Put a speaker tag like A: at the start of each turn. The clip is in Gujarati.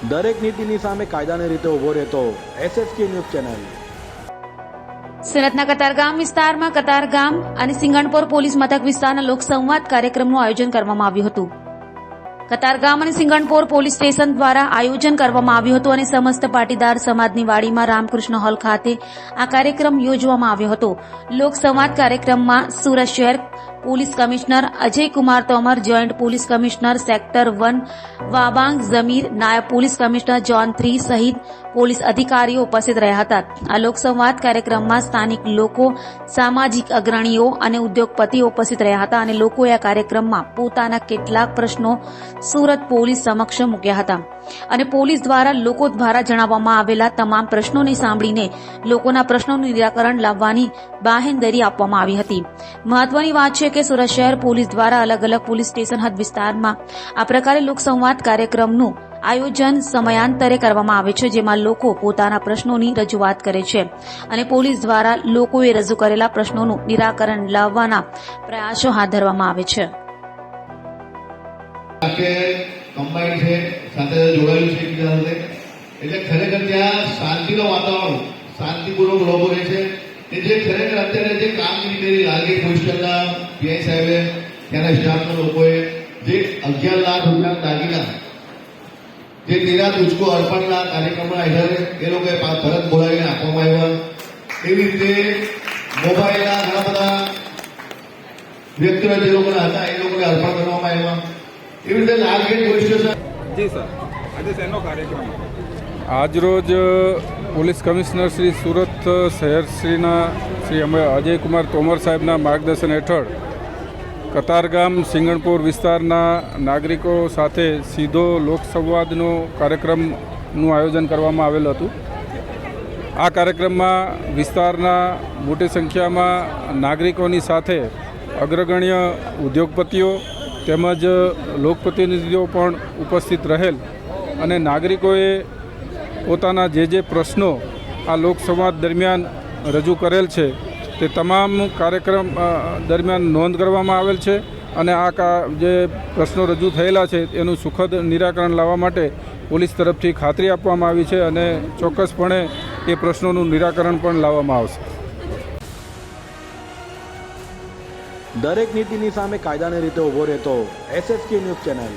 A: દરેક નીતિની સામે કાયદાની રીતે ઊભો રહેતો SSK ન્યૂઝ ચેનલ.
B: સુરતના કતારગામ વિસ્તારમાં કતારગામ અને સિંગણપોર પોલીસ મથક વિસ્તારના લોકસંવાદ કાર્યક્રમનું આયોજન કરવામાં આવ્યું હતું. કતારગામ અને સિંગણપોર પોલીસ સ્ટેશન દ્વારા આયોજન કરવામાં આવ્યું હતું અને સમસ્ત પાટીદાર સમાજની વાડીમાં રામકૃષ્ણ હોલ ખાતે આ કાર્યક્રમ યોજવામાં આવ્યો હતો. લોકસંવાદ કાર્યક્રમમાં સુરત શહેર police commissioner Ajaykumar Tomar, joint police commissioner sector 1 Wabang Zameer, નાયબ પોલીસ કમિશનર ઝોન 3 સહિત પોલીસ અધિકારીઓ ઉપસ્થિત રહ્યા હતા. આ લોકસંવાદ કાર્યક્રમમાં સ્થાનિક લોકો, સામાજિક અગ્રણીઓ અને ઉદ્યોગપતિઓ ઉપસ્થિત રહ્યા હતા અને લોકોએ આ કાર્યક્રમમાં પોતાના કેટલાક પ્રશ્નો સુરત પોલીસ સમક્ષ મૂક્યા હતા અને પોલીસ દ્વારા લોકો દ્વારા જણાવવામાં આવેલા તમામ પ્રશ્નોને સાંભળીને લોકોના પ્રશ્નોનું નિરાકરણ લાવવાની બાહેંધરી આપવામાં આવી હતી. મહત્વની વાત છે કે સુરત શહેર પોલીસ દ્વારા અલગ અલગ પોલીસ સ્ટેશન હદ વિસ્તારમાં આ પ્રકારે લોકસંવાદ કાર્યક્રમનું આયોજન સમયાંતરે કરવામાં આવે છે, જેમાં લોકો પોતાના પ્રશ્નોની રજૂઆત કરે છે અને પોલીસ દ્વારા લોકોએ રજૂ કરેલા પ્રશ્નોનું નિરાકરણ લાવવાના પ્રયાસો હાથ ધરવામાં આવે છે.
C: કમ્બાઈન્ડ છે, સાથે જોડાયેલું છે એકબીજા સાથે, એટલે ખરેખર ત્યાં શાંતિનો વાતાવરણ, શાંતિપૂર્વક લોકો રહે છે. જે ખરેખર અત્યારે જે કામગીરી કરી લાગે પોસ્ટરના PI સાહેબે, ત્યાંના સ્ટાફના લોકોએ જે 11 લાખ રૂપિયાના દાગીના જે તેના તુચકો અર્પણના કાર્યક્રમના આધારે એ લોકોએ પરત બોલાવીને આપવામાં આવ્યા. એવી રીતે મોબાઈલના ઘણા બધા વ્યક્તિઓ જે લોકોના હતા એ લોકોને અર્પણ કરવામાં આવ્યા. એવી રીતે લાલગેટ પોલીસ સ્ટેશન.
D: જી સર, આજે શેનો કાર્યક્રમ?
E: આજરોજ પોલીસ કમિશનર શ્રી સુરત શહેર શ્રી અજયકુમાર તોમર સાહેબના માર્ગદર્શન હેઠળ કતારગામ સિંગણપોર વિસ્તારના નાગરિકો સાથે સીધો લોકસંવાદનો કાર્યક્રમનું આયોજન કરવામાં આવેલું હતું. આ કાર્યક્રમમાં વિસ્તારના મોટી સંખ્યામાં નાગરિકોની સાથે અગ્રગણ્ય ઉદ્યોગપતિઓ તેમજ લોકપ્રતિનિધિઓ પણ ઉપસ્થિત રહેલ અને નાગરિકોએ પોતાના જે પ્રશ્નો આ લોકસંવાદ દરમિયાન રજૂ કરેલ છે તે તમામ કાર્યક્રમ દરમિયાન નોંધ કરવામાં આવેલ છે અને આ જે પ્રશ્નો રજૂ થયેલા છે એનું સુખદ નિરાકરણ લાવવા માટે પોલીસ તરફથી ખાતરી આપવામાં આવી છે અને ચોક્કસપણે એ પ્રશ્નોનું નિરાકરણ પણ લાવવામાં આવશે.
A: દરેક નીતિની સામે કાયદાની રીતે ઊભો રહેતો SSK ન્યૂઝ ચેનલ.